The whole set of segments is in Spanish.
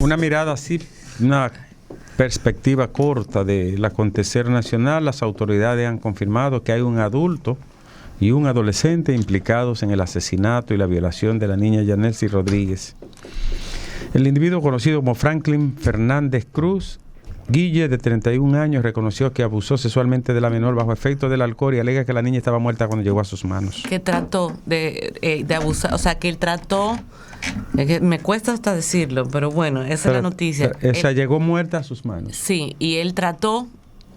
Una mirada así, una perspectiva corta del acontecer nacional. Las autoridades han confirmado que hay un adulto y un adolescente implicados en el asesinato y la violación de la niña Yanelsi Rodríguez. El individuo conocido como Franklin Fernández Cruz Guille, de 31 años, reconoció que abusó sexualmente de la menor bajo efecto del alcohol y alega que la niña estaba muerta cuando llegó a sus manos. Que trató de abusar, o sea, que él trató, me cuesta hasta decirlo, pero bueno, esa es la noticia. Esa llegó muerta a sus manos. Sí, y él trató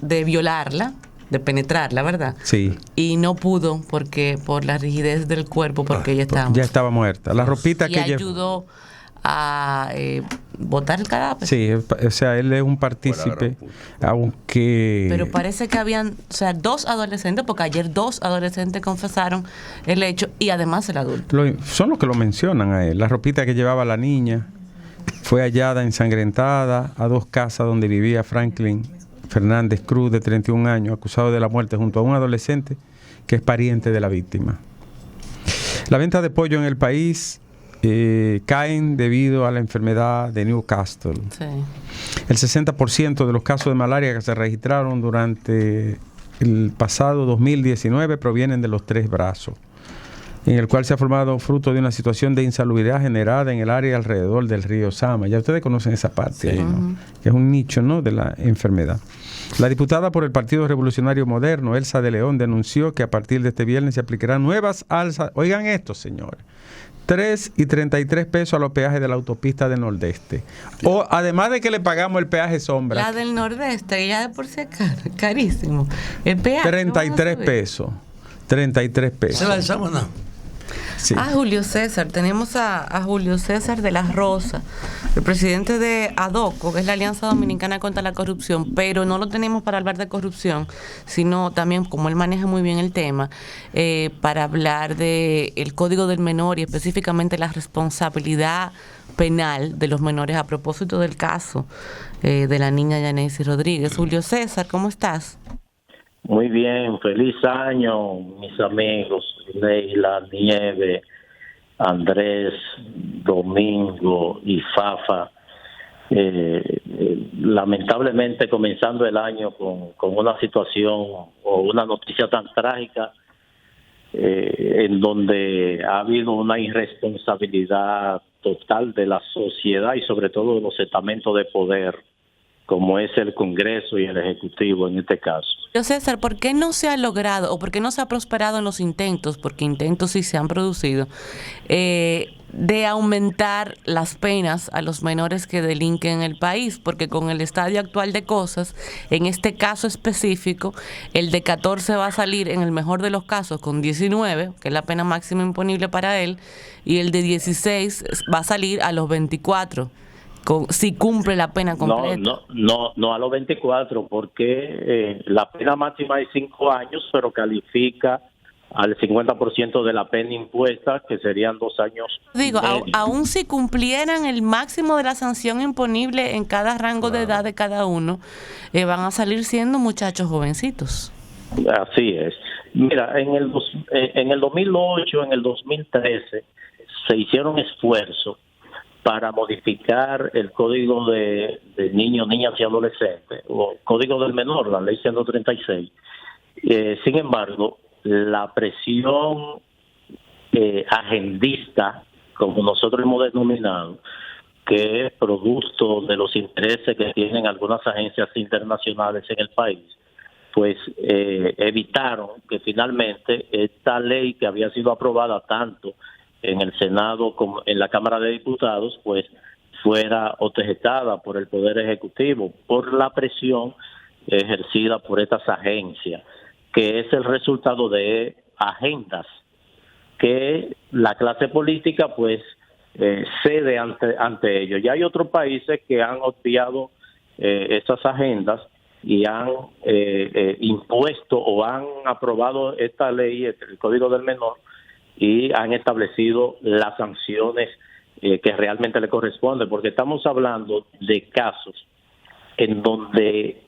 de violarla, de penetrarla, ¿verdad? Sí. Y no pudo porque por la rigidez del cuerpo, porque ella estaba ya estaba muerta. La ropita y que ayudó a botar el cadáver. Sí, o sea, él es un partícipe, aunque... Pero parece que habían, o sea, dos adolescentes, porque ayer dos adolescentes confesaron el hecho y además el adulto. Son los que lo mencionan a él. La ropita que llevaba la niña fue hallada ensangrentada a 2 casas donde vivía Franklin Fernández Cruz, de 31 años, acusado de la muerte junto a un adolescente que es pariente de la víctima. La venta de pollo en el país caen debido a la enfermedad de Newcastle. Sí. El 60% de los casos de malaria que se registraron durante el pasado 2019 provienen de los Tres Brazos, en el cual se ha formado fruto de una situación de insalubridad generada en el área alrededor del río Sama. Ya ustedes conocen esa parte, sí, ¿no? Que es un nicho, ¿no?, de la enfermedad. La diputada por el Partido Revolucionario Moderno, Elsa de León, denunció que a partir de este viernes se aplicarán nuevas alzas. Oigan esto, señores. 3 y 33 pesos a los peajes de la autopista del Nordeste. O además de que le pagamos el peaje sombra. La del Nordeste, ya de por sí es carísimo. El peaje. 33 pesos. 33 pesos. ¿Se la alzamos no? Sí. Julio César, tenemos a Julio César de la Rosa, el presidente de ADOCO, que es la Alianza Dominicana contra la Corrupción, pero no lo tenemos para hablar de corrupción, sino también, como él maneja muy bien el tema, para hablar del Código del Menor y específicamente la responsabilidad penal de los menores a propósito del caso de la niña Yanelsi Rodríguez. Julio César, ¿cómo estás? Muy bien, feliz año, mis amigos, Leila, Nieve, Andrés, Domingo y Fafa. Lamentablemente comenzando el año con una situación o una noticia tan trágica, en donde ha habido una irresponsabilidad total de la sociedad y sobre todo de los estamentos de poder, como es el Congreso y el Ejecutivo en este caso. César, ¿por qué no se ha logrado o por qué no se ha prosperado en los intentos, porque intentos sí se han producido, de aumentar las penas a los menores que delinquen en el país? Porque con el estadio actual de cosas, en este caso específico, el de 14 va a salir en el mejor de los casos con 19, que es la pena máxima imponible para él, y el de 16 va a salir a los 24. Si cumple la pena completa. No a los 24, porque la pena máxima es 5 años, pero califica al 50% de la pena impuesta, que serían 2 años. Digo, aún si cumplieran el máximo de la sanción imponible en cada rango de edad de cada uno, van a salir siendo muchachos jovencitos. Así es. Mira, en el 2008, en el 2013, se hicieron esfuerzos para modificar el Código de Niños, Niñas y Adolescentes, o Código del Menor, la Ley 136. Sin embargo, la presión agendista, como nosotros hemos denominado, que es producto de los intereses que tienen algunas agencias internacionales en el país, pues evitaron que finalmente esta ley, que había sido aprobada tanto en el Senado como en la Cámara de Diputados, pues fuera objetada por el Poder Ejecutivo, por la presión ejercida por estas agencias, que es el resultado de agendas que la clase política pues cede ante ellos. Ya hay otros países que han obviado esas agendas y han impuesto o han aprobado esta ley, el Código del Menor, y han establecido las sanciones que realmente le corresponden, porque estamos hablando de casos en donde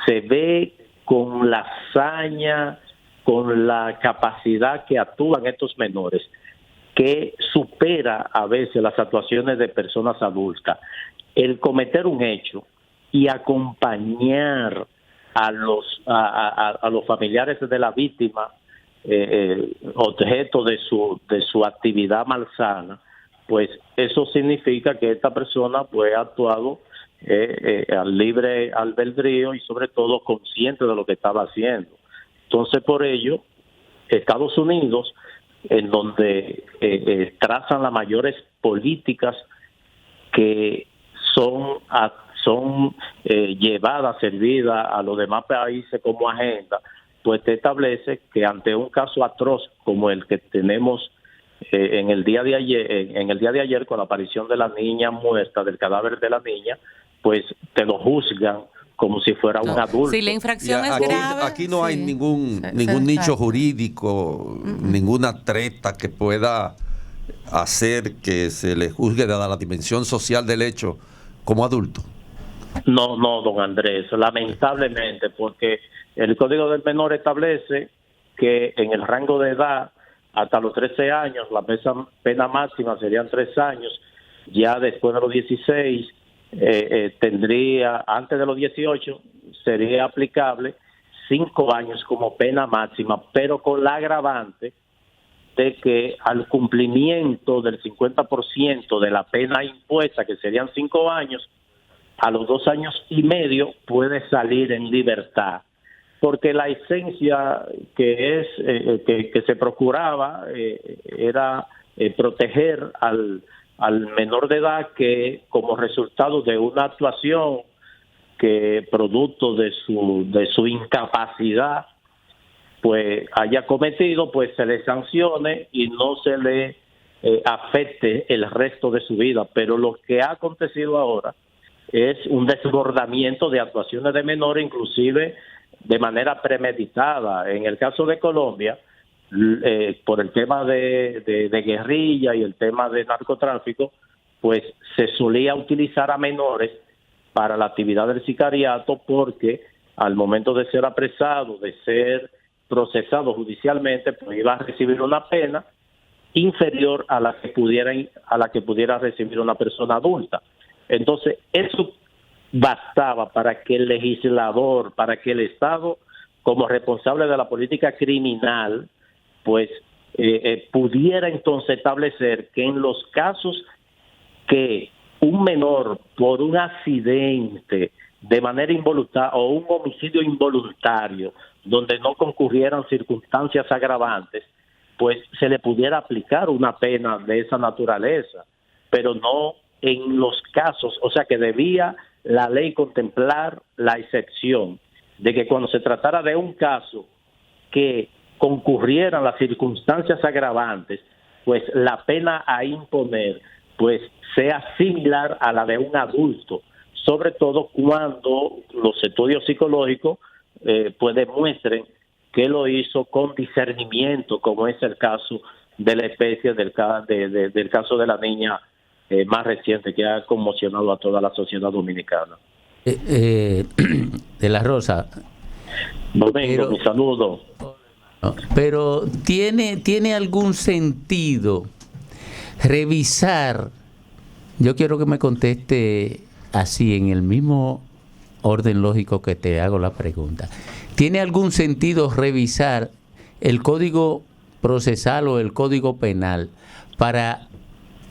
se ve con la hazaña, con la capacidad que actúan estos menores, que supera a veces las actuaciones de personas adultas, el cometer un hecho y acompañar a los familiares de la víctima, objeto de su actividad malsana, pues eso significa que esta persona pues ha actuado al libre albedrío y sobre todo consciente de lo que estaba haciendo. Entonces, por ello, Estados Unidos, en donde trazan las mayores políticas que son llevadas, servidas a los demás países como agenda, pues te establece que ante un caso atroz como el que tenemos en el día de ayer con la aparición de la niña muerta, del cadáver de la niña, pues te lo juzgan como si fuera un adulto. Si la infracción es grave. Aquí no hay ningún nicho jurídico, ninguna treta que pueda hacer que se le juzgue dada la dimensión social del hecho como adulto. No, don Andrés, lamentablemente, porque el Código del Menor establece que en el rango de edad hasta los 13 años la pena máxima serían 3 años, ya después de los 16 tendría, antes de los 18 sería aplicable 5 años como pena máxima, pero con la agravante de que al cumplimiento del 50% de la pena impuesta, que serían 5 años, a los 2 años y medio puede salir en libertad, porque la esencia que se procuraba era proteger al menor de edad que, como resultado de una actuación que producto de su incapacidad pues haya cometido, pues se le sancione y no se le afecte el resto de su vida. Pero lo que ha acontecido ahora es un desbordamiento de actuaciones de menores, inclusive de manera premeditada. En el caso de Colombia, por el tema de guerrilla y el tema de narcotráfico, pues se solía utilizar a menores para la actividad del sicariato, porque al momento de ser apresado, de ser procesado judicialmente, pues iba a recibir una pena inferior a la que pudiera recibir una persona adulta. Entonces, eso bastaba para que el legislador, para que el Estado, como responsable de la política criminal, pues pudiera entonces establecer que en los casos que un menor por un accidente de manera involuntaria o un homicidio involuntario donde no concurrieran circunstancias agravantes, pues se le pudiera aplicar una pena de esa naturaleza, pero no en los casos, o sea que debía la ley contemplar la excepción de que cuando se tratara de un caso que concurrieran las circunstancias agravantes, pues la pena a imponer pues sea similar a la de un adulto, sobre todo cuando los estudios psicológicos pues demuestren que lo hizo con discernimiento, como es el caso de la especie del caso de la niña más reciente que ha conmocionado a toda la sociedad dominicana. De la Rosa. Domingo, mi saludo. Pero ¿tiene algún sentido revisar? Yo quiero que me conteste así, en el mismo orden lógico que te hago la pregunta. ¿Tiene algún sentido revisar el Código Procesal o el Código Penal para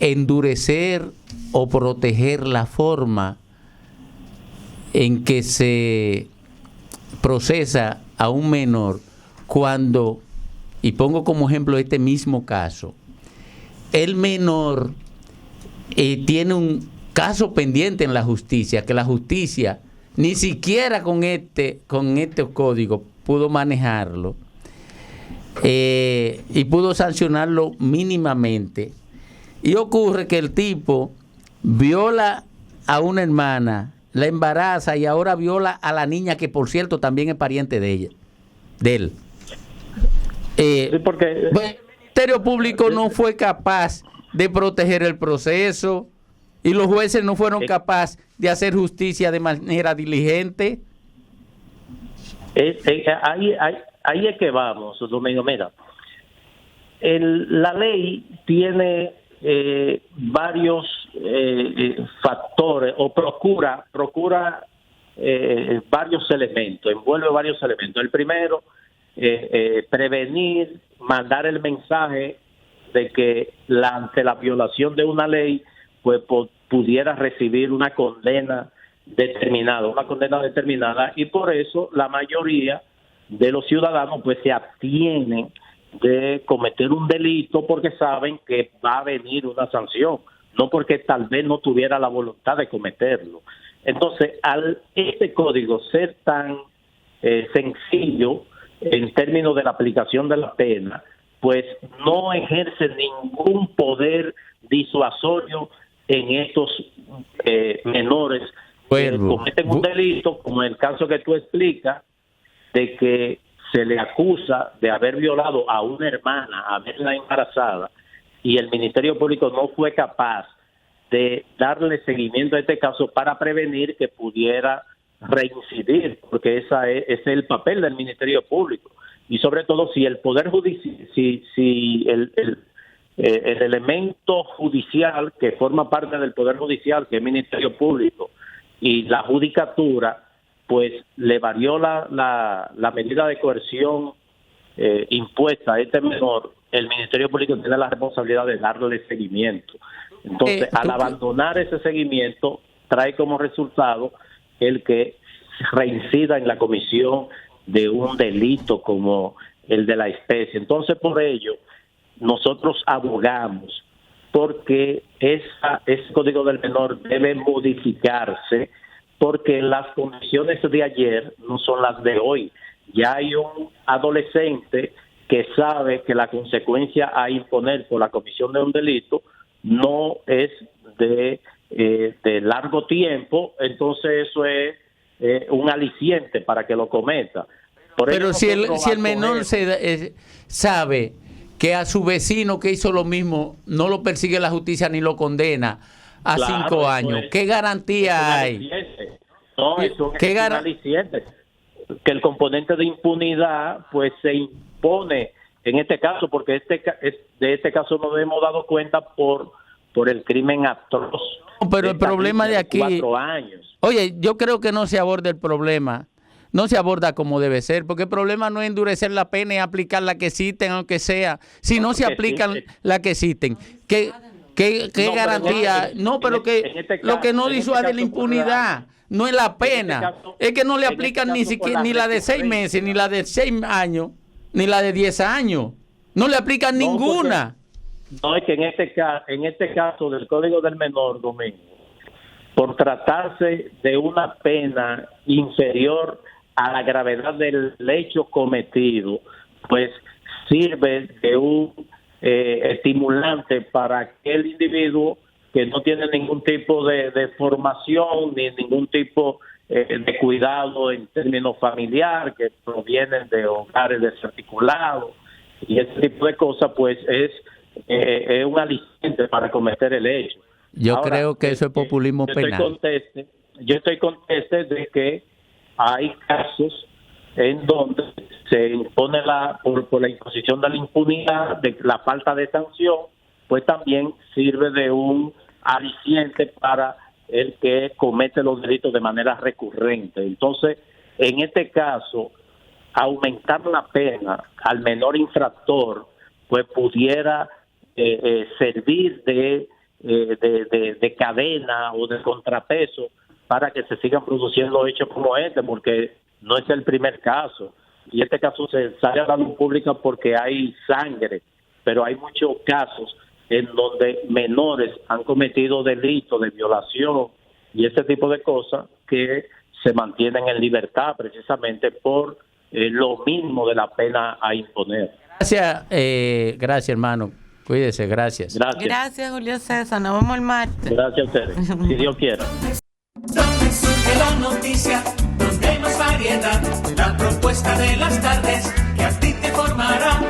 endurecer o proteger la forma en que se procesa a un menor cuando, y pongo como ejemplo este mismo caso, el menor tiene un caso pendiente en la justicia, que la justicia ni siquiera con este código pudo manejarlo y pudo sancionarlo mínimamente? Y ocurre que el tipo viola a una hermana, la embaraza y ahora viola a la niña, que por cierto también es pariente de él. Sí, porque el Ministerio Público no fue capaz de proteger el proceso y los jueces no fueron capaces de hacer justicia de manera diligente. Ahí es que vamos, Domingo. Mira, la ley tiene varios factores o procura varios elementos, envuelve varios elementos. El primero, prevenir, mandar el mensaje de que ante la violación de una ley, pues pudiera recibir una condena determinada, y por eso la mayoría de los ciudadanos pues se abstienen de cometer un delito porque saben que va a venir una sanción, no porque tal vez no tuviera la voluntad de cometerlo. Entonces, al este código ser tan sencillo en términos de la aplicación de la pena, pues no ejerce ningún poder disuasorio en estos menores que cometen un delito, como en el caso que tú explicas, de que se le acusa de haber violado a una hermana, haberla embarazada, y el Ministerio Público no fue capaz de darle seguimiento a este caso para prevenir que pudiera reincidir, porque ese es el papel del Ministerio Público. Y sobre todo si el Poder Judicial, si el elemento judicial que forma parte del Poder Judicial, que es el Ministerio Público, y la Judicatura, pues le varió la medida de coerción impuesta a este menor, el Ministerio Público tiene la responsabilidad de darle seguimiento. Entonces, al abandonar ese seguimiento, trae como resultado el que reincida en la comisión de un delito como el de la especie. Entonces, por ello, nosotros abogamos porque ese Código del Menor debe modificarse, porque las condiciones de ayer no son las de hoy. Ya hay un adolescente que sabe que la consecuencia a imponer por la comisión de un delito no es de largo tiempo, entonces eso es un aliciente para que lo cometa. Pero si el menor sabe que a su vecino que hizo lo mismo no lo persigue la justicia ni lo condena a 5 años, ¿qué garantía hay? No, eso es un aliciente. Que el componente de impunidad pues se impone en este caso, porque de este caso nos hemos dado cuenta por el crimen atroz. Pero el problema de aquí, 4 años. Oye, yo creo que no se aborda el problema, no se aborda como debe ser, porque el problema no es endurecer la pena y aplicar la que existen, aunque sea. Si no se aplican la que existen, ¿qué garantía? Lo que no disuade la impunidad no es la pena, es que no le aplican ni siquiera ni la de 6 meses, ni la de 6 años, ni la de 10 años. No le aplican ninguna. No, es que en este caso del Código del Menor, Domingo, por tratarse de una pena inferior a la gravedad del hecho cometido, pues sirve de un estimulante para aquel individuo que no tiene ningún tipo de formación ni ningún tipo de cuidado en términos familiar, que provienen de hogares desarticulados y ese tipo de cosas, pues es un aliciente para cometer el hecho. Yo creo que eso es populismo penal. Yo estoy conteste de que hay casos en donde se impone por la imposición de la impunidad, de la falta de sanción, pues también sirve de un aliciente para el que comete los delitos de manera recurrente. Entonces, en este caso, aumentar la pena al menor infractor, pues pudiera servir de cadena o de contrapeso para que se sigan produciendo hechos como este, porque no es el primer caso. Y este caso se sale a la luz pública porque hay sangre, pero hay muchos casos en donde menores han cometido delitos de violación y ese tipo de cosas que se mantienen en libertad precisamente por lo mismo de la pena a imponer. Gracias hermano. Cuídese, gracias. Gracias, Julio César. Nos vemos el martes. Gracias a ustedes. Si Dios quiere. Donde surge la noticia, donde hay más variedad, la propuesta de las tardes que a ti te formará.